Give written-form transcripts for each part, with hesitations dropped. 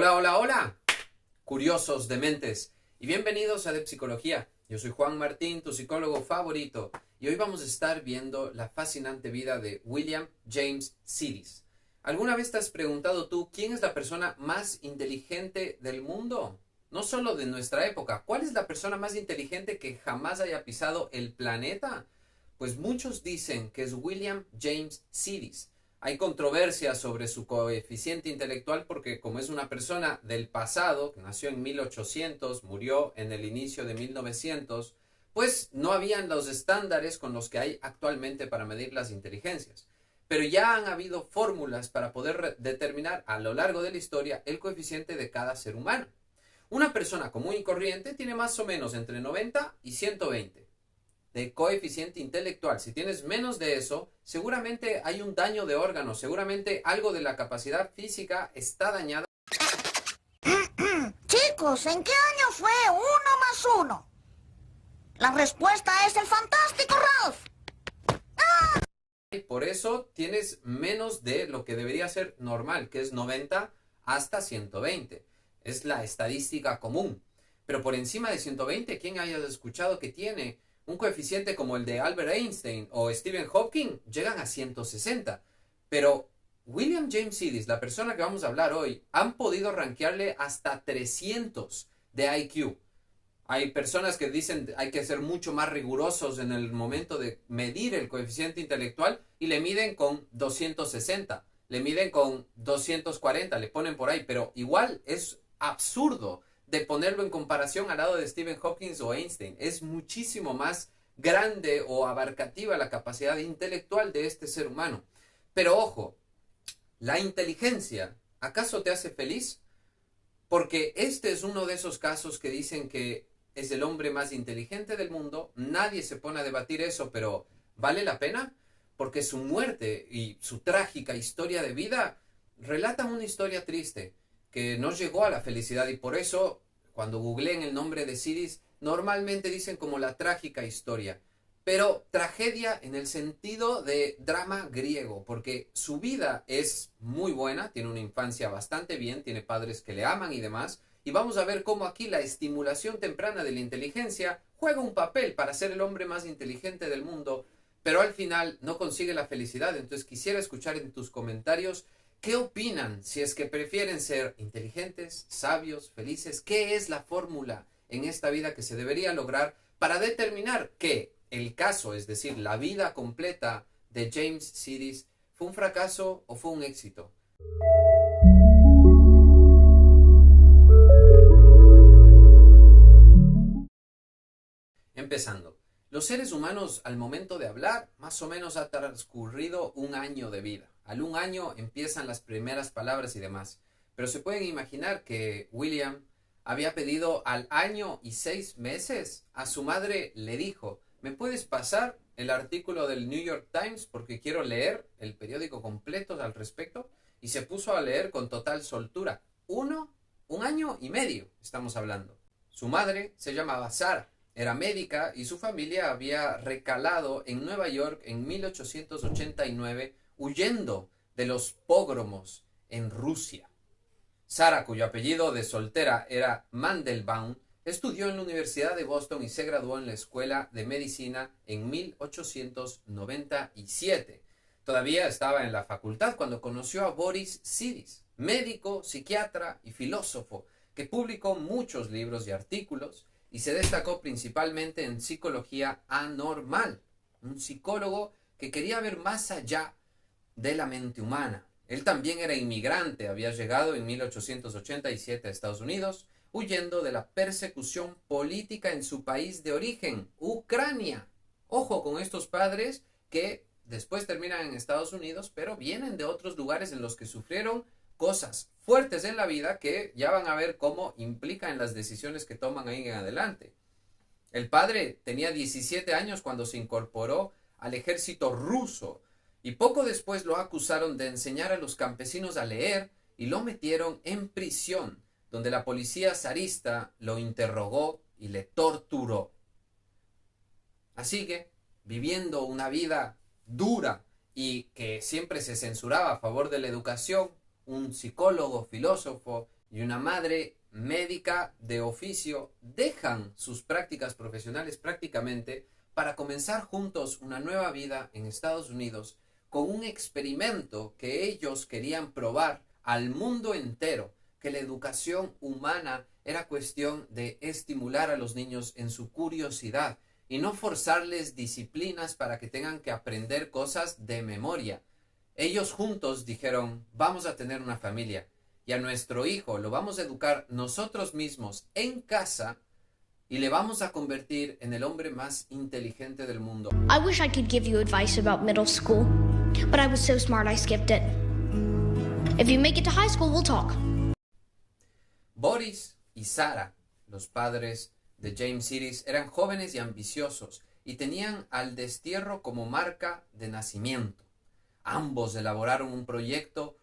Hola, hola, hola, curiosos dementes, y bienvenidos a De Psicología. Yo soy Juan Martín, tu psicólogo favorito, y hoy vamos a estar viendo la fascinante vida de William James Sidis. ¿Alguna vez te has preguntado tú quién es la persona más inteligente del mundo? No solo de nuestra época, ¿cuál es la persona más inteligente que jamás haya pisado el planeta? Pues muchos dicen que es William James Sidis. Hay controversia sobre su coeficiente intelectual porque como es una persona del pasado, que nació en 1800, murió en el inicio de 1900, pues no habían los estándares con los que hay actualmente para medir las inteligencias. Pero ya han habido fórmulas para poder determinar a lo largo de la historia el coeficiente de cada ser humano. Una persona común y corriente tiene más o menos entre 90 y 120 de coeficiente intelectual. Si tienes menos de eso, seguramente hay un daño de órganos, seguramente algo de la capacidad física está dañada. Chicos, ¿en qué año fue 1 más 1? La respuesta es el fantástico Ralph. Y por eso tienes menos de lo que debería ser normal, que es 90 hasta 120. Es la estadística común. Pero por encima de 120, ¿quién haya escuchado que tiene un coeficiente como el de Albert Einstein o Stephen Hawking? Llegan a 160. Pero William James Sidis, la persona que vamos a hablar hoy, han podido rankearle hasta 300 de IQ. Hay personas que dicen hay que ser mucho más rigurosos en el momento de medir el coeficiente intelectual y le miden con 260, le miden con 240, le ponen por ahí, pero igual es absurdo de ponerlo en comparación al lado de Stephen Hawking o Einstein. Es muchísimo más grande o abarcativa la capacidad intelectual de este ser humano. Pero ojo, la inteligencia, ¿acaso te hace feliz? Porque este es uno de esos casos que dicen que es el hombre más inteligente del mundo. Nadie se pone a debatir eso, pero ¿vale la pena? Porque su muerte y su trágica historia de vida relatan una historia triste que no llegó a la felicidad y por eso cuando googleen el nombre de Sidis normalmente dicen como la trágica historia. Pero tragedia en el sentido de drama griego, porque su vida es muy buena, tiene una infancia bastante bien, tiene padres que le aman y demás, y vamos a ver cómo aquí la estimulación temprana de la inteligencia juega un papel para ser el hombre más inteligente del mundo, pero al final no consigue la felicidad. Entonces quisiera escuchar en tus comentarios qué opinan, si es que prefieren ser inteligentes, sabios, felices, qué es la fórmula en esta vida que se debería lograr para determinar que el caso, es decir, la vida completa de James Sidis, ¿fue un fracaso o fue un éxito? Empezando. Los seres humanos al momento de hablar más o menos ha transcurrido un año de vida. Al un año empiezan las primeras palabras y demás. Pero se pueden imaginar que William había pedido al año y 6 meses. A su madre le dijo, ¿me puedes pasar el artículo del New York Times porque quiero leer el periódico completo al respecto? Y se puso a leer con total soltura. Un año y medio estamos hablando. Su madre se llamaba Sara. Era médica y su familia había recalado en Nueva York en 1889 huyendo de los pogromos en Rusia. Sara, cuyo apellido de soltera era Mandelbaum, estudió en la Universidad de Boston y se graduó en la Escuela de Medicina en 1897. Todavía estaba en la facultad cuando conoció a Boris Sidis, médico, psiquiatra y filósofo, que publicó muchos libros y artículos y se destacó principalmente en psicología anormal, un psicólogo que quería ver más allá de la mente humana. Él también era inmigrante, había llegado en 1887 a Estados Unidos, huyendo de la persecución política en su país de origen, Ucrania. Ojo con estos padres que después terminan en Estados Unidos, pero vienen de otros lugares en los que sufrieron cosas fuertes en la vida que ya van a ver cómo implican las decisiones que toman ahí en adelante. El padre tenía 17 años cuando se incorporó al ejército ruso y poco después lo acusaron de enseñar a los campesinos a leer y lo metieron en prisión, donde la policía zarista lo interrogó y le torturó. Así que, viviendo una vida dura y que siempre se censuraba a favor de la educación, un psicólogo, filósofo y una madre médica de oficio dejan sus prácticas profesionales prácticamente para comenzar juntos una nueva vida en Estados Unidos con un experimento que ellos querían probar al mundo entero, que la educación humana era cuestión de estimular a los niños en su curiosidad y no forzarles disciplinas para que tengan que aprender cosas de memoria. Ellos juntos dijeron, vamos a tener una familia y a nuestro hijo lo vamos a educar nosotros mismos en casa y le vamos a convertir en el hombre más inteligente del mundo. I wish I could give you advice about middle school, but I was so smart I skipped it. If you make it to high school, we'll talk. Boris y Sarah, los padres de James Sidis, eran jóvenes y ambiciosos y tenían al destierro como marca de nacimiento. Ambos elaboraron un proyecto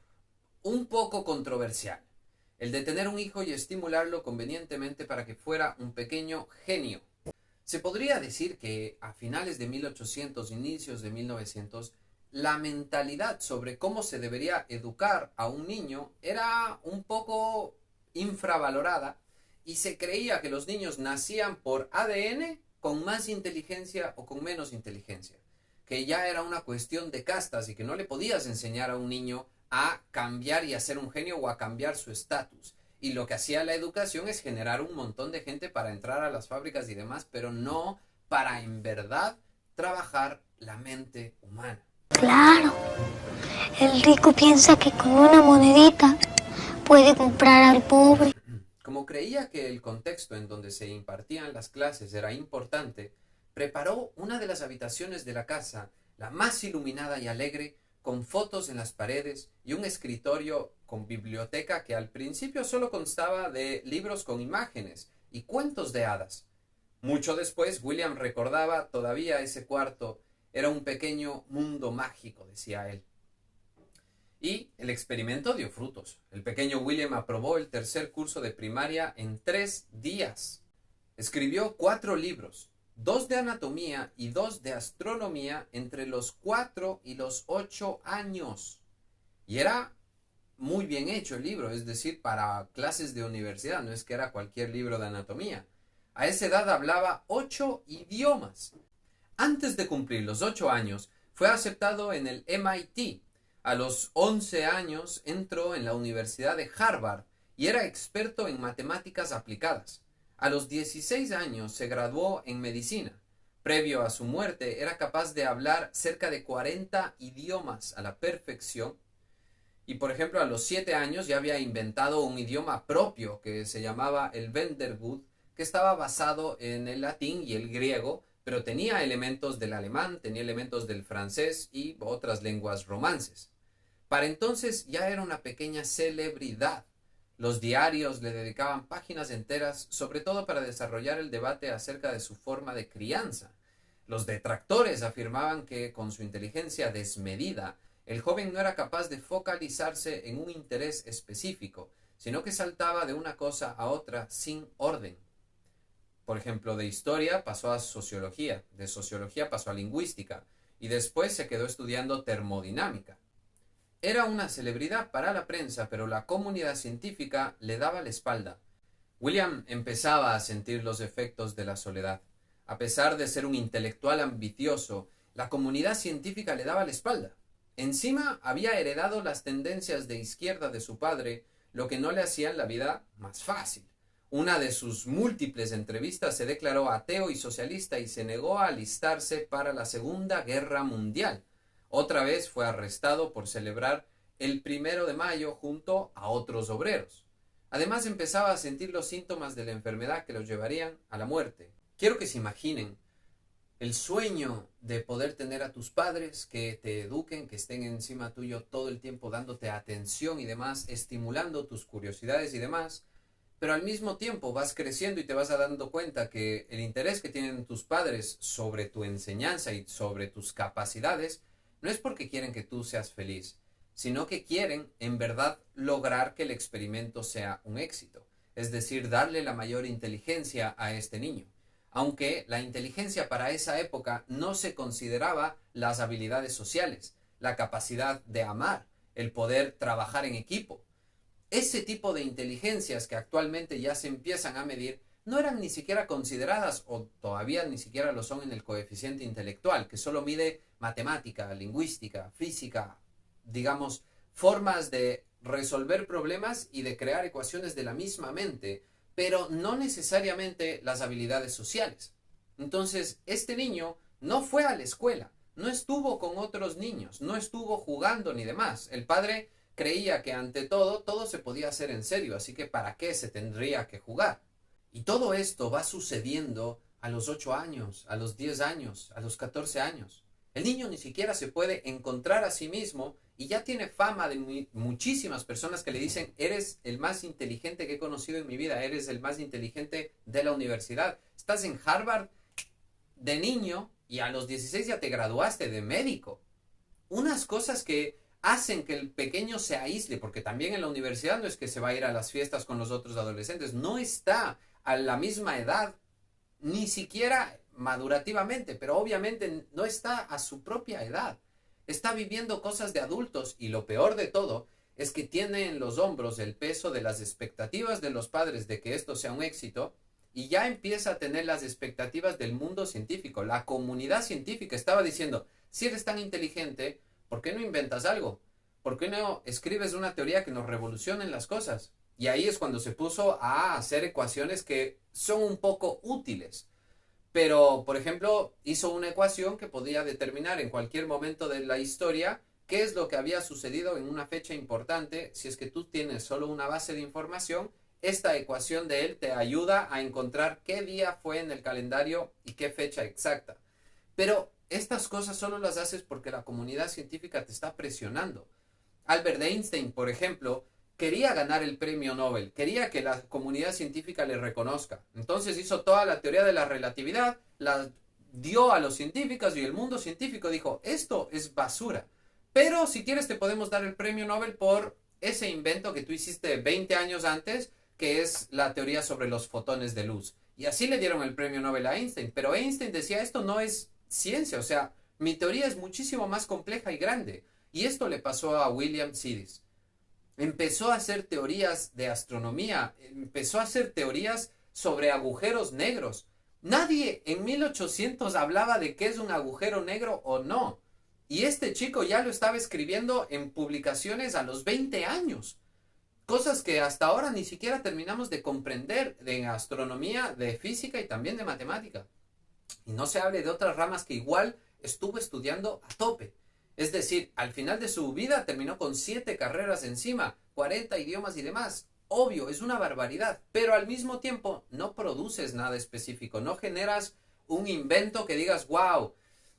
un poco controversial, el de tener un hijo y estimularlo convenientemente para que fuera un pequeño genio. Se podría decir que a finales de 1800, inicios de 1900, la mentalidad sobre cómo se debería educar a un niño era un poco infravalorada y se creía que los niños nacían por ADN con más inteligencia o con menos inteligencia, que ya era una cuestión de castas y que no le podías enseñar a un niño a cambiar y a ser un genio o a cambiar su estatus. Y lo que hacía la educación es generar un montón de gente para entrar a las fábricas y demás, pero no para en verdad trabajar la mente humana. Claro, el rico piensa que con una monedita puede comprar al pobre. Como creía que el contexto en donde se impartían las clases era importante, preparó una de las habitaciones de la casa, la más iluminada y alegre, con fotos en las paredes y un escritorio con biblioteca que al principio solo constaba de libros con imágenes y cuentos de hadas. Mucho después, William recordaba todavía ese cuarto. Era un pequeño mundo mágico, decía él. Y el experimento dio frutos. El pequeño William aprobó el tercer curso de primaria en 3 días. Escribió 4 libros, 2 de anatomía y 2 de astronomía entre los 4 y los 8 años. Y era muy bien hecho el libro, es decir, para clases de universidad, no es que era cualquier libro de anatomía. A esa edad hablaba 8 idiomas. Antes de cumplir los 8 años, fue aceptado en el MIT. A los 11 años entró en la Universidad de Harvard y era experto en matemáticas aplicadas. A los 16 años se graduó en medicina. Previo a su muerte, era capaz de hablar cerca de 40 idiomas a la perfección. Y, por ejemplo, a los 7 años ya había inventado un idioma propio que se llamaba el Wendergut, que estaba basado en el latín y el griego, pero tenía elementos del alemán, tenía elementos del francés y otras lenguas romances. Para entonces ya era una pequeña celebridad. Los diarios le dedicaban páginas enteras, sobre todo para desarrollar el debate acerca de su forma de crianza. Los detractores afirmaban que, con su inteligencia desmedida, el joven no era capaz de focalizarse en un interés específico, sino que saltaba de una cosa a otra sin orden. Por ejemplo, de historia pasó a sociología, de sociología pasó a lingüística, y después se quedó estudiando termodinámica. Era una celebridad para la prensa, pero la comunidad científica le daba la espalda. William empezaba a sentir los efectos de la soledad. A pesar de ser un intelectual ambicioso, la comunidad científica le daba la espalda. Encima había heredado las tendencias de izquierda de su padre, lo que no le hacía la vida más fácil. Una de sus múltiples entrevistas se declaró ateo y socialista y se negó a alistarse para la Segunda Guerra Mundial. Otra vez fue arrestado por celebrar el 1 de mayo junto a otros obreros. Además empezaba a sentir los síntomas de la enfermedad que los llevarían a la muerte. Quiero que se imaginen el sueño de poder tener a tus padres que te eduquen, que estén encima tuyo todo el tiempo dándote atención y demás, estimulando tus curiosidades y demás, pero al mismo tiempo vas creciendo y te vas dando cuenta que el interés que tienen tus padres sobre tu enseñanza y sobre tus capacidades no es porque quieren que tú seas feliz, sino que quieren en verdad lograr que el experimento sea un éxito, es decir, darle la mayor inteligencia a este niño. Aunque la inteligencia para esa época no se consideraba las habilidades sociales, la capacidad de amar, el poder trabajar en equipo. ese tipo de inteligencias que actualmente ya se empiezan a medir no eran ni siquiera consideradas o todavía ni siquiera lo son en el coeficiente intelectual, que solo mide matemática, lingüística, física, digamos, formas de resolver problemas y de crear ecuaciones de la misma mente, pero no necesariamente las habilidades sociales. Entonces, este niño no fue a la escuela, no estuvo con otros niños, no estuvo jugando ni demás. El padre creía que ante todo se podía hacer en serio, así que ¿para qué se tendría que jugar? Y todo esto va sucediendo a los 8 años, a los 10 años, a los 14 años. El niño ni siquiera se puede encontrar a sí mismo y ya tiene fama de muchísimas personas que le dicen: eres el más inteligente que he conocido en mi vida, eres el más inteligente de la universidad. Estás en Harvard de niño y a los 16 ya te graduaste de médico. Unas cosas que hacen que el pequeño se aísle, porque también en la universidad no es que se va a ir a las fiestas con los otros adolescentes, no está a la misma edad, ni siquiera madurativamente, pero obviamente no está a su propia edad. Está viviendo cosas de adultos y lo peor de todo es que tiene en los hombros el peso de las expectativas de los padres de que esto sea un éxito y ya empieza a tener las expectativas del mundo científico. La comunidad científica estaba diciendo: si eres tan inteligente, ¿por qué no inventas algo? ¿Por qué no escribes una teoría que nos revolucione las cosas? Y ahí es cuando se puso a hacer ecuaciones que son un poco útiles. Pero, por ejemplo, hizo una ecuación que podía determinar en cualquier momento de la historia qué es lo que había sucedido en una fecha importante. Si es que tú tienes solo una base de información, esta ecuación de él te ayuda a encontrar qué día fue en el calendario y qué fecha exacta. Pero estas cosas solo las haces porque la comunidad científica te está presionando. Albert Einstein, por ejemplo, quería ganar el premio Nobel, quería que la comunidad científica le reconozca. Entonces hizo toda la teoría de la relatividad, la dio a los científicos y el mundo científico dijo: esto es basura. Pero si quieres te podemos dar el premio Nobel por ese invento que tú hiciste 20 años antes, que es la teoría sobre los fotones de luz. Y así le dieron el premio Nobel a Einstein. Pero Einstein decía: esto no es ciencia, o sea, mi teoría es muchísimo más compleja y grande. Y esto le pasó a William Sidis. Empezó a hacer teorías de astronomía, empezó a hacer teorías sobre agujeros negros. Nadie en 1800 hablaba de qué es un agujero negro o no. Y este chico ya lo estaba escribiendo en publicaciones a los 20 años. Cosas que hasta ahora ni siquiera terminamos de comprender de astronomía, de física y también de matemática. Y no se hable de otras ramas que igual estuvo estudiando a tope. Es decir, al final de su vida terminó con 7 carreras encima, 40 idiomas y demás. Obvio, es una barbaridad, pero al mismo tiempo no produces nada específico, no generas un invento que digas: wow,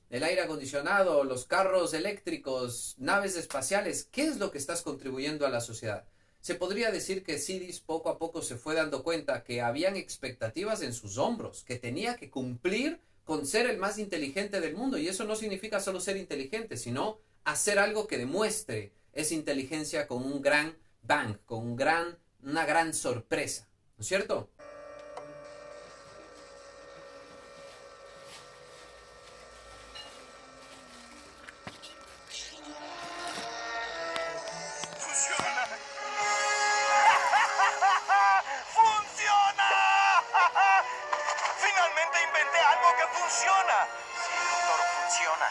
el aire acondicionado, los carros eléctricos, naves espaciales. ¿Qué es lo que estás contribuyendo a la sociedad? Se podría decir que Sidis poco a poco se fue dando cuenta que habían expectativas en sus hombros, que tenía que cumplir con ser el más inteligente del mundo. Y eso no significa solo ser inteligente, sino hacer algo que demuestre esa inteligencia con un gran bang, con una gran sorpresa. ¿No es cierto? ¡Funciona! ¡Funciona! ¡Finalmente inventé algo que funciona! Sí, doctor, funciona.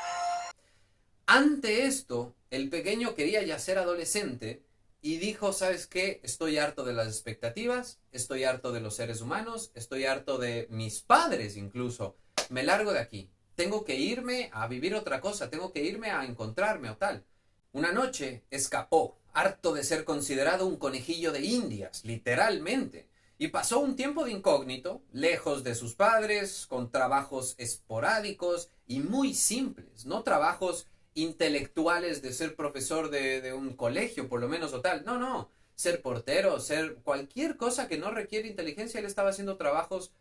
Ante esto, el pequeño quería ya ser adolescente y dijo: ¿sabes qué? Estoy harto de las expectativas, estoy harto de los seres humanos, estoy harto de mis padres incluso. Me largo de aquí. Tengo que irme a vivir otra cosa, tengo que irme a encontrarme o tal. Una noche escapó, harto de ser considerado un conejillo de Indias, literalmente. Y pasó un tiempo de incógnito, lejos de sus padres, con trabajos esporádicos y muy simples, no trabajos intelectuales de ser profesor de un colegio, por lo menos, o tal. No, ser portero, ser cualquier cosa que no requiere inteligencia. Él estaba haciendo trabajos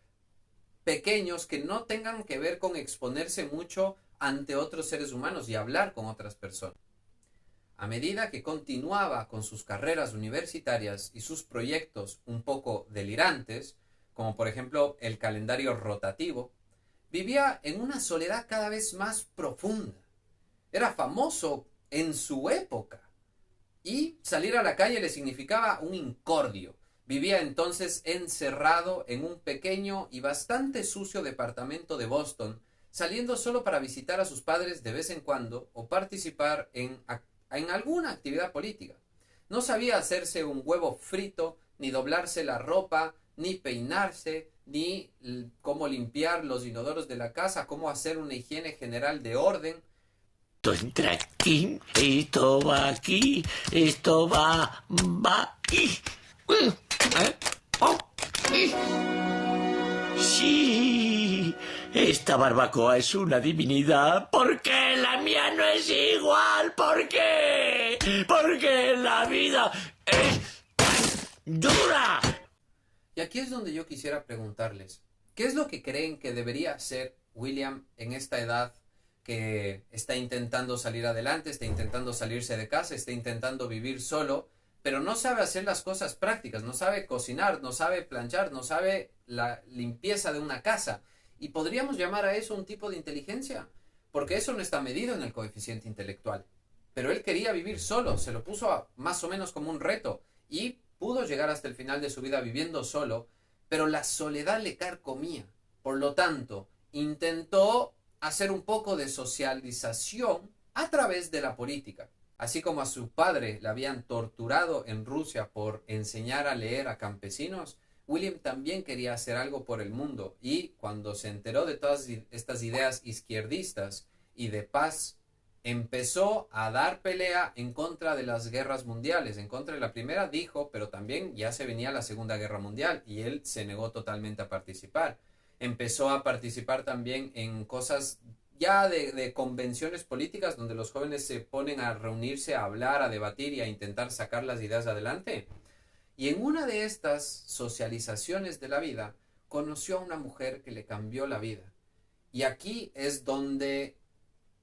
pequeños que no tengan que ver con exponerse mucho ante otros seres humanos y hablar con otras personas. A medida que continuaba con sus carreras universitarias y sus proyectos un poco delirantes, como por ejemplo el calendario rotativo, vivía en una soledad cada vez más profunda. Era famoso en su época, y salir a la calle le significaba un incordio. Vivía entonces encerrado en un pequeño y bastante sucio departamento de Boston, saliendo solo para visitar a sus padres de vez en cuando o participar en alguna actividad política. No sabía hacerse un huevo frito, ni doblarse la ropa, ni peinarse, ni cómo limpiar los inodoros de la casa, cómo hacer una higiene general de orden. Esto entra aquí, esto va aquí, esto va aquí. Sí, esta barbacoa es una divinidad. ¿Por qué la mía no es igual? ¿Por qué? Porque la vida es dura. Y aquí es donde yo quisiera preguntarles, ¿qué es lo que creen que debería hacer William en esta edad que está intentando salir adelante, está intentando salirse de casa, está intentando vivir solo, pero no sabe hacer las cosas prácticas, no sabe cocinar, no sabe planchar, no sabe la limpieza de una casa? Y podríamos llamar a eso un tipo de inteligencia, porque eso no está medido en el coeficiente intelectual. Pero él quería vivir solo, se lo puso más o menos como un reto, y pudo llegar hasta el final de su vida viviendo solo, pero la soledad le carcomía. Por lo tanto, intentó hacer un poco de socialización a través de la política. Así como a su padre le habían torturado en Rusia por enseñar a leer a campesinos, William también quería hacer algo por el mundo, y cuando se enteró de todas estas ideas izquierdistas y de paz, empezó a dar pelea en contra de las guerras mundiales. En contra de la primera dijo, pero también ya se venía la Segunda Guerra Mundial y él se negó totalmente a participar. Empezó a participar también en cosas ya de convenciones políticas donde los jóvenes se ponen a reunirse, a hablar, a debatir y a intentar sacar las ideas adelante. Y en una de estas socializaciones de la vida, conoció a una mujer que le cambió la vida. Y aquí es donde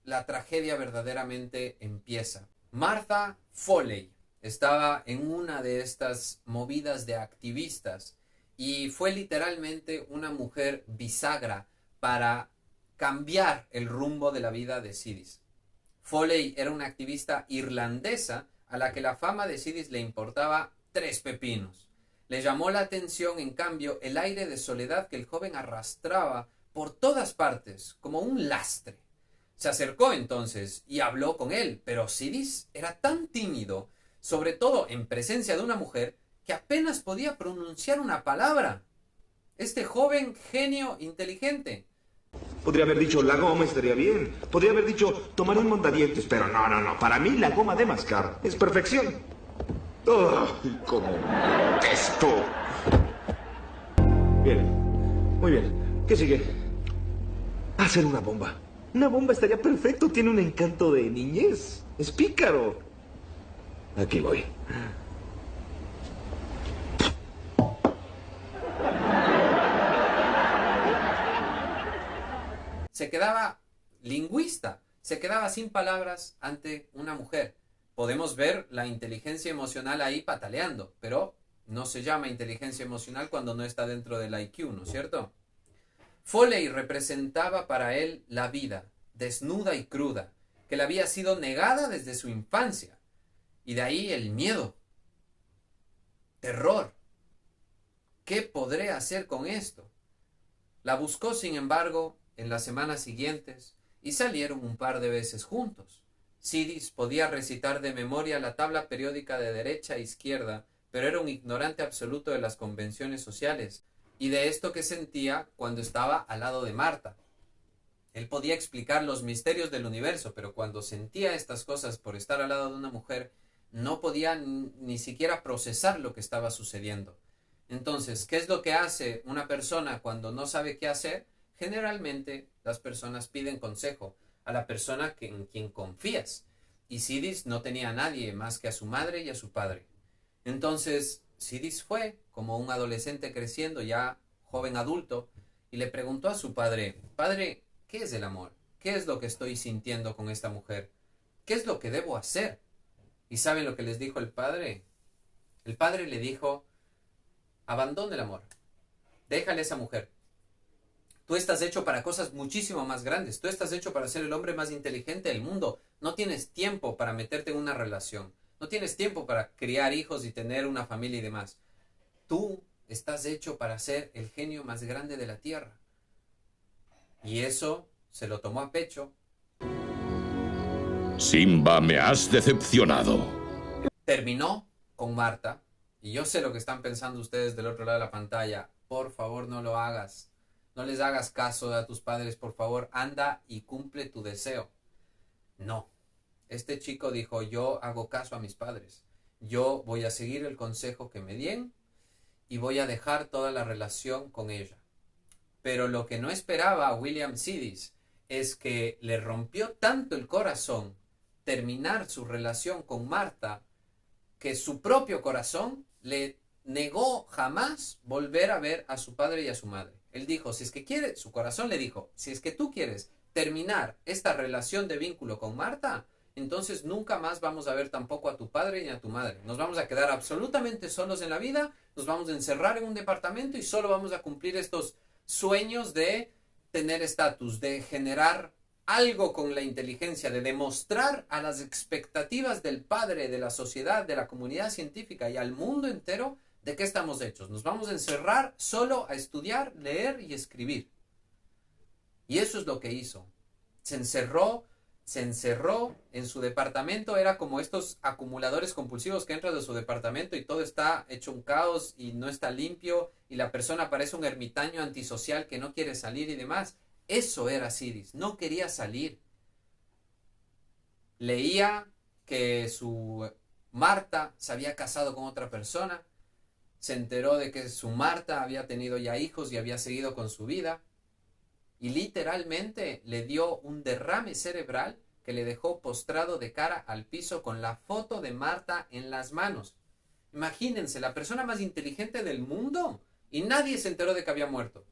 la tragedia verdaderamente empieza. Martha Foley estaba en una de estas movidas de activistas y fue literalmente una mujer bisagra para cambiar el rumbo de la vida de Sidis. Foley era una activista irlandesa a la que la fama de Sidis le importaba 3 pepinos. Le llamó la atención, en cambio, el aire de soledad que el joven arrastraba por todas partes, como un lastre. Se acercó entonces y habló con él, pero Sidis era tan tímido, sobre todo en presencia de una mujer, que apenas podía pronunciar una palabra. Este joven genio inteligente. Podría haber dicho la goma estaría bien. Podría haber dicho tomaré un mondadientes, pero no. Para mí la goma de mascar es perfección. ¡Oh, cómo esto! Bien, muy bien. ¿Qué sigue? Hacer una bomba. Una bomba estaría perfecto. Tiene un encanto de niñez. Es pícaro. Aquí voy. Se quedaba lingüista, se quedaba sin palabras ante una mujer. Podemos ver la inteligencia emocional ahí pataleando, pero no se llama inteligencia emocional cuando no está dentro del IQ, ¿no es cierto? Foley representaba para él la vida, desnuda y cruda, que le había sido negada desde su infancia. Y de ahí el miedo, terror. ¿Qué podré hacer con esto? La buscó, sin embargo, en las semanas siguientes y salieron un par de veces juntos. Sidis podía recitar de memoria la tabla periódica de derecha a izquierda, pero era un ignorante absoluto de las convenciones sociales y de esto que sentía cuando estaba al lado de Marta. Él podía explicar los misterios del universo, pero cuando sentía estas cosas por estar al lado de una mujer, no podía ni siquiera procesar lo que estaba sucediendo. Entonces, ¿qué es lo que hace una persona cuando no sabe qué hacer? Generalmente las personas piden consejo a la persona en quien confías. Y Sidis no tenía a nadie más que a su madre y a su padre. Entonces Sidis fue, como un adolescente creciendo, ya joven adulto, y le preguntó a su padre: Padre, ¿qué es el amor? ¿Qué es lo que estoy sintiendo con esta mujer? ¿Qué es lo que debo hacer? ¿Y saben lo que les dijo el padre? El padre le dijo: abandone el amor. Déjale a esa mujer. Tú estás hecho para cosas muchísimo más grandes. Tú estás hecho para ser el hombre más inteligente del mundo. No tienes tiempo para meterte en una relación. No tienes tiempo para criar hijos y tener una familia y demás. Tú estás hecho para ser el genio más grande de la tierra. Y eso se lo tomó a pecho. Simba, me has decepcionado. Terminó con Marta. Y yo sé lo que están pensando ustedes del otro lado de la pantalla. Por favor, no lo hagas. No les hagas caso a tus padres, por favor. Anda y cumple tu deseo. No. Este chico dijo, yo hago caso a mis padres. Yo voy a seguir el consejo que me dieron y voy a dejar toda la relación con ella. Pero lo que no esperaba a William Sidis es que le rompió tanto el corazón terminar su relación con Marta que su propio corazón le negó jamás volver a ver a su padre y a su madre. Él dijo, si es que quiere, su corazón le dijo, si es que tú quieres terminar esta relación de vínculo con Marta, entonces nunca más vamos a ver tampoco a tu padre ni a tu madre. Nos vamos a quedar absolutamente solos en la vida, nos vamos a encerrar en un departamento y solo vamos a cumplir estos sueños de tener estatus, de generar algo con la inteligencia, de demostrar a las expectativas del padre, de la sociedad, de la comunidad científica y al mundo entero de qué estamos hechos. Nos vamos a encerrar solo a estudiar, leer y escribir. Y eso es lo que hizo. Se encerró en su departamento. Era como estos acumuladores compulsivos que entran de su departamento y todo está hecho un caos y no está limpio y la persona parece un ermitaño antisocial que no quiere salir y demás. Eso era Sidis, no quería salir. Leía que su Marta se había casado con otra persona, se enteró de que su Marta había tenido ya hijos y había seguido con su vida, y literalmente le dio un derrame cerebral que le dejó postrado de cara al piso con la foto de Marta en las manos. Imagínense, la persona más inteligente del mundo, y nadie se enteró de que había muerto.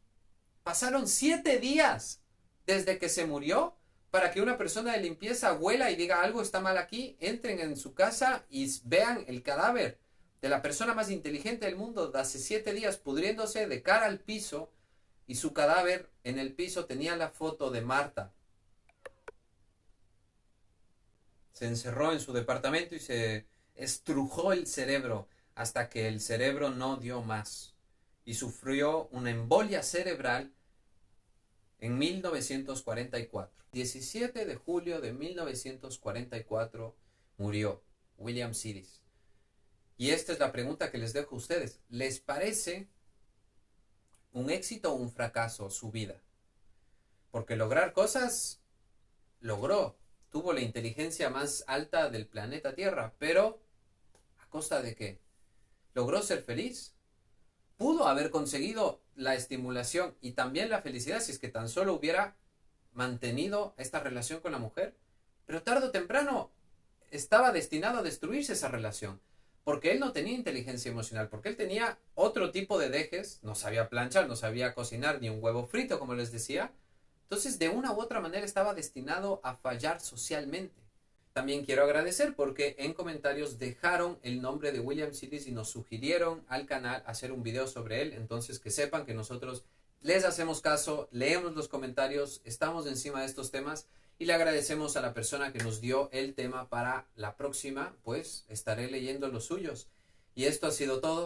Pasaron 7 días desde que se murió para que una persona de limpieza huela y diga algo está mal aquí, entren en su casa y vean el cadáver de la persona más inteligente del mundo de hace 7 días pudriéndose de cara al piso y su cadáver en el piso tenía la foto de Marta. Se encerró en su departamento y se estrujó el cerebro hasta que el cerebro no dio más y sufrió una embolia cerebral en 1944. 17 de julio de 1944 murió William Sidis. Y esta es la pregunta que les dejo a ustedes. ¿Les parece un éxito o un fracaso su vida? Porque lograr cosas, logró. Tuvo la inteligencia más alta del planeta Tierra, pero ¿a costa de qué? ¿Logró ser feliz? Pudo haber conseguido la estimulación y también la felicidad si es que tan solo hubiera mantenido esta relación con la mujer. Pero tarde o temprano estaba destinado a destruirse esa relación. Porque él no tenía inteligencia emocional, porque él tenía otro tipo de dejes, no sabía planchar, no sabía cocinar ni un huevo frito, como les decía. Entonces, de una u otra manera estaba destinado a fallar socialmente. También quiero agradecer porque en comentarios dejaron el nombre de William Sidis y nos sugirieron al canal hacer un video sobre él. Entonces, que sepan que nosotros les hacemos caso, leemos los comentarios, estamos encima de estos temas y le agradecemos a la persona que nos dio el tema para la próxima, pues estaré leyendo los suyos. Y esto ha sido todo.